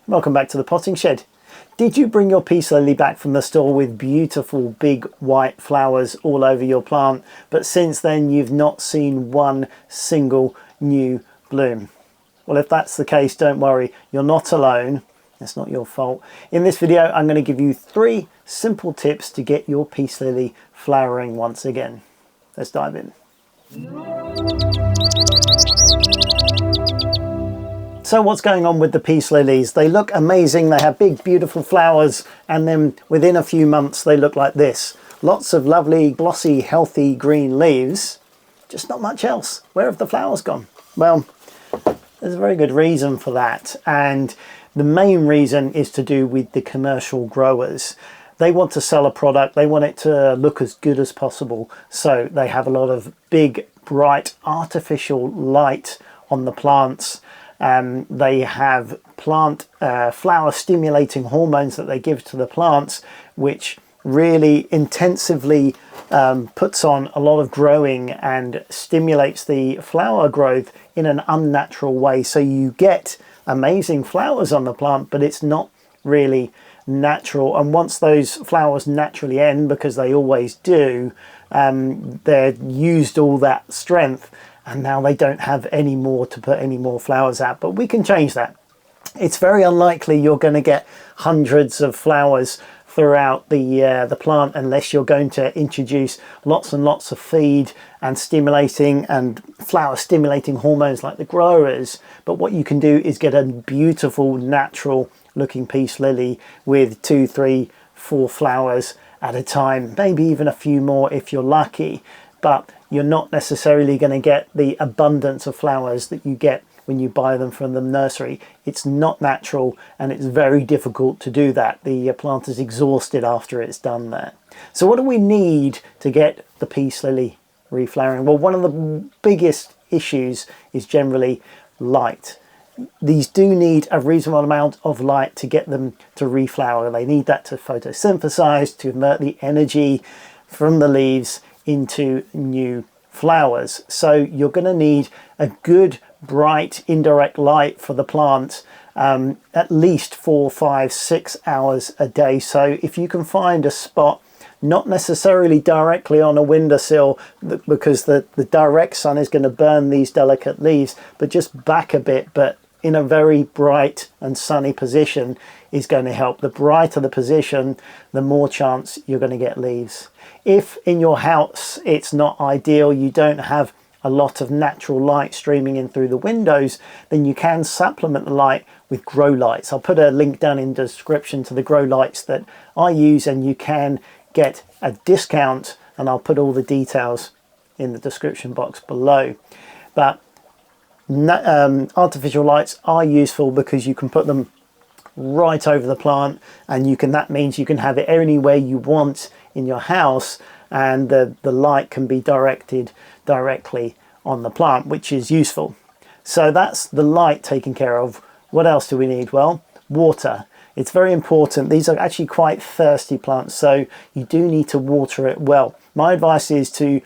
Welcome back to the potting shed. Did you bring your peace lily back from the store with beautiful big white flowers all over your plant, but since then you've not seen one single new bloom? Well, if that's the case, don't worry, you're not alone. It's not your fault. In this video, I'm going to give you 3 simple tips to get your peace lily flowering once again. Let's dive in. So what's going on with the peace lilies? They look amazing, they have big beautiful flowers, and then within a few months they look like this. Lots of lovely glossy healthy green leaves, just not much else. Where have the flowers gone? Well, there's a very good reason for that, and the main reason is to do with the commercial growers. They want to sell a product, they want it to look as good as possible, so they have a lot of big bright artificial light on the plants. They have flower stimulating hormones that they give to the plants, which really intensively puts on a lot of growing and stimulates the flower growth in an unnatural way. So you get amazing flowers on the plant, but it's not really natural. And once those flowers naturally end, because they always do, they're used all that strength, and now they don't have any more to put any more flowers out. But we can change that. It's very unlikely you're going to get hundreds of flowers throughout the plant unless you're going to introduce lots and lots of feed and stimulating and flower stimulating hormones like the growers. But what you can do is get a beautiful natural looking peace lily with 2, 3, 4 flowers at a time, maybe even a few more if you're lucky. But you're not necessarily going to get the abundance of flowers that you get when you buy them from the nursery. It's not natural, and it's very difficult to do that. The plant is exhausted after it's done there. So what do we need to get the peace lily reflowering? Well, one of the biggest issues is generally light. These do need a reasonable amount of light to get them to reflower. They need that to photosynthesize, to convert the energy from the leaves into new flowers. So you're going to need a good bright indirect light for the plant at least 4, 5, 6 hours a day. So if you can find a spot, not necessarily directly on a windowsill because the direct sun is going to burn these delicate leaves, but just back a bit, but in a very bright and sunny position is going to help. The brighter the position, the more chance you're going to get leaves. If in your house it's not ideal, you don't have a lot of natural light streaming in through the windows, then you can supplement the light with grow lights. I'll put a link down in the description to the grow lights that I use, and you can get a discount, and I'll put all the details in the description box below. But artificial lights are useful because you can put them right over the plant, and that means you can have it anywhere you want in your house, and the light can be directed directly on the plant, which is useful. So that's the light taken care of. What else do we need? Well, water. It's very important. These are actually quite thirsty plants, so you do need to water it well. My advice is to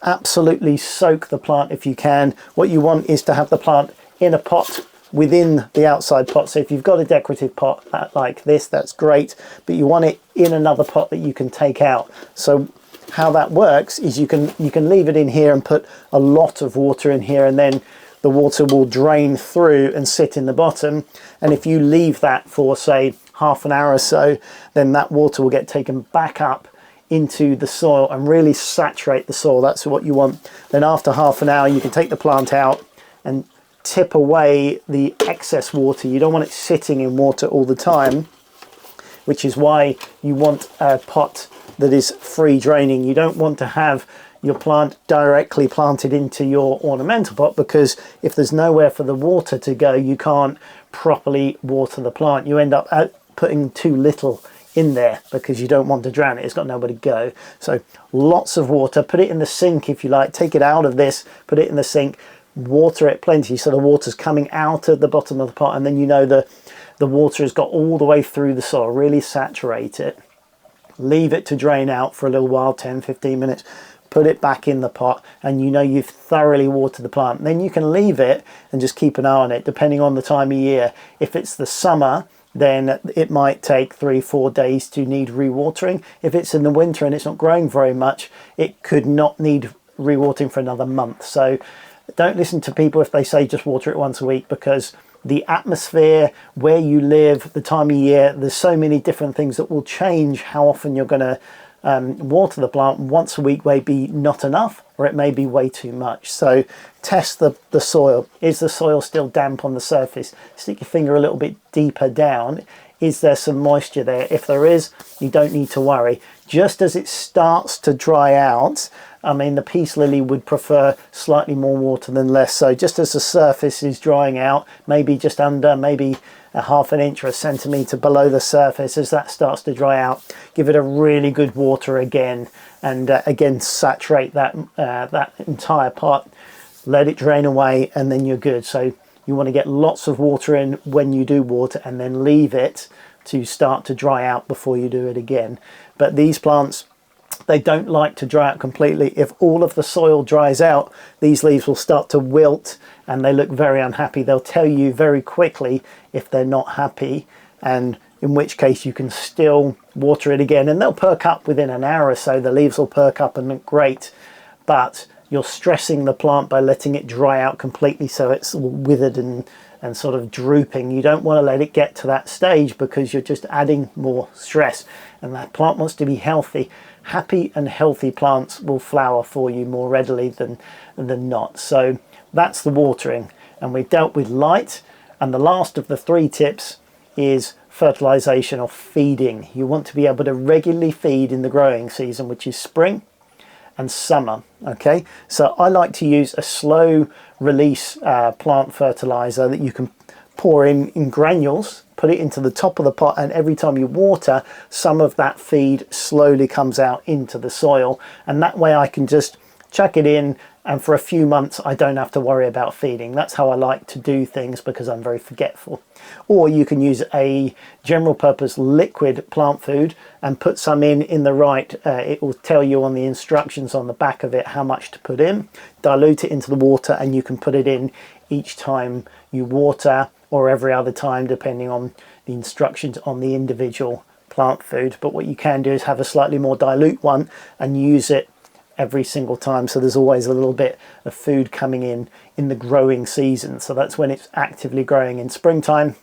absolutely soak the plant if you can. What you want is to have the plant in a pot within the outside pot. So if you've got a decorative pot like this, that's great, but you want it in another pot that you can take out. So how that works is you can leave it in here and put a lot of water in here, and then the water will drain through and sit in the bottom. And if you leave that for say half an hour or so, then that water will get taken back up into the soil and really saturate the soil. That's what you want. Then after half an hour you can take the plant out and tip away the excess water. You don't want it sitting in water all the time, which is why you want a pot that is free draining. You don't want to have your plant directly planted into your ornamental pot, because if there's nowhere for the water to go, you can't properly water the plant. You end up putting too little in there because you don't want to drown it. It's got nowhere to go. So lots of water. Put it in the sink if you like. Take it out of this, put it in the sink, water it plenty so the water's coming out of the bottom of the pot, and then you know the water has got all the way through the soil. Really saturate it. Leave it to drain out for a little while, 10-15 minutes. put it back in the pot, and you know you've thoroughly watered the plant. Then you can leave it and just keep an eye on it, depending on the time of year. If it's the summer, then it might take 3-4 days to need rewatering. If it's in the winter and it's not growing very much, it could not need rewatering for another month. So don't listen to people if they say just water it once a week, because the atmosphere, where you live, the time of year, there's so many different things that will change how often you're going to water the plant. Once a week may be not enough, or it may be way too much. So test the soil. Is the soil still damp on the surface? Stick your finger a little bit deeper down. Is there some moisture there? If there is, you don't need to worry. Just as it starts to dry out, I mean, the peace lily would prefer slightly more water than less. So just as the surface is drying out, maybe just under, maybe a half an inch or a centimetre below the surface, as that starts to dry out, give it a really good water again, and again saturate that that entire pot. Let it drain away, and then you're good. So you want to get lots of water in when you do water, and then leave it to start to dry out before you do it again. But these plants, they don't like to dry out completely. If all of the soil dries out, these leaves will start to wilt and they look very unhappy. They'll tell you very quickly if they're not happy, and in which case you can still water it again, and they'll perk up within an hour or so. The leaves will perk up and look great, but you're stressing the plant by letting it dry out completely, so it's withered and sort of drooping. You don't want to let it get to that stage, because you're just adding more stress, and that plant wants to be healthy. Happy and healthy plants will flower for you more readily than not. So that's the watering, and we've dealt with light. And the last of the 3 tips is fertilization, or feeding. You want to be able to regularly feed in the growing season, which is spring and summer. Okay, so I like to use a slow release plant fertilizer that you can pour in granules, put it into the top of the pot, and every time you water, some of that feed slowly comes out into the soil, and that way I can just chuck it in, and for a few months I don't have to worry about feeding. That's how I like to do things, because I'm very forgetful. Or you can use a general purpose liquid plant food and put some in the right, it will tell you on the instructions on the back of it how much to put in. Dilute it into the water, and you can put it in each time you water, or every other time, depending on the instructions on the individual plant food. But what you can do is have a slightly more dilute one and use it every single time, so there's always a little bit of food coming in the growing season. So that's when it's actively growing, in springtime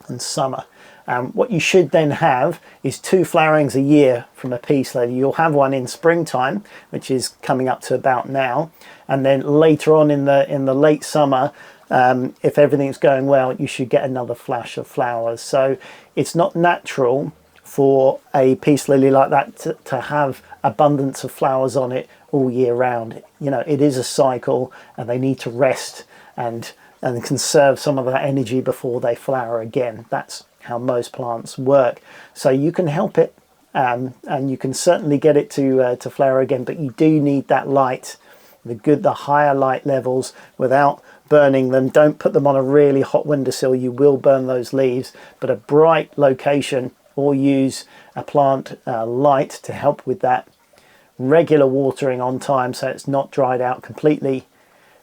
and summer. What you should then have is 2 flowerings a year from a peace lily. You'll have one in springtime, which is coming up to about now, and then later on in the late summer, if everything's going well, you should get another flash of flowers. So it's not natural for a peace lily like that to have abundance of flowers on it all year round. You know, it is a cycle, and they need to rest and conserve some of that energy before they flower again. That's how most plants work. So you can help it, and you can certainly get it to flower again, but you do need that light, the higher light levels, without burning them. Don't put them on a really hot windowsill, you will burn those leaves, but a bright location, or use a plant light to help with that. Regular watering on time, so it's not dried out completely,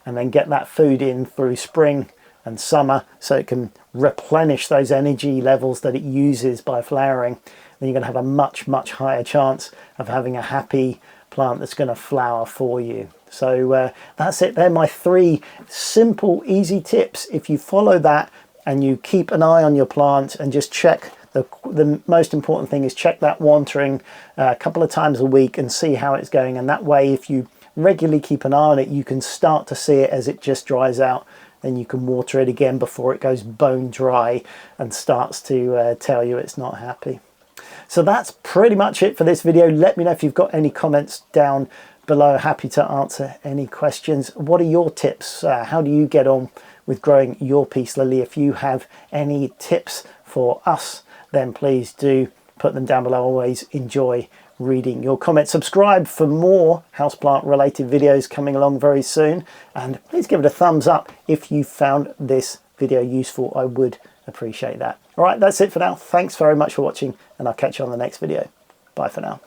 and then get that food in through spring and summer, so it can replenish those energy levels that it uses by flowering. Then you're going to have a much higher chance of having a happy plant that's going to flower for you. So that's it. They're my 3 simple, easy tips. If you follow that and you keep an eye on your plant and just check, the most important thing is check that watering a couple of times a week and see how it's going. And that way, if you regularly keep an eye on it, you can start to see it as it just dries out. Then you can water it again before it goes bone dry and starts to tell you it's not happy. So that's pretty much it for this video. Let me know if you've got any comments down below. Happy to answer any questions. What are your tips? How do you get on with growing your peace lily? If you have any tips for us, then please do put them down below. I always enjoy reading your comments. Subscribe for more houseplant related videos coming along very soon, and please give it a thumbs up if you found this video useful. I would appreciate that. All right, that's it for now. Thanks very much for watching, and I'll catch you on the next video. Bye for now.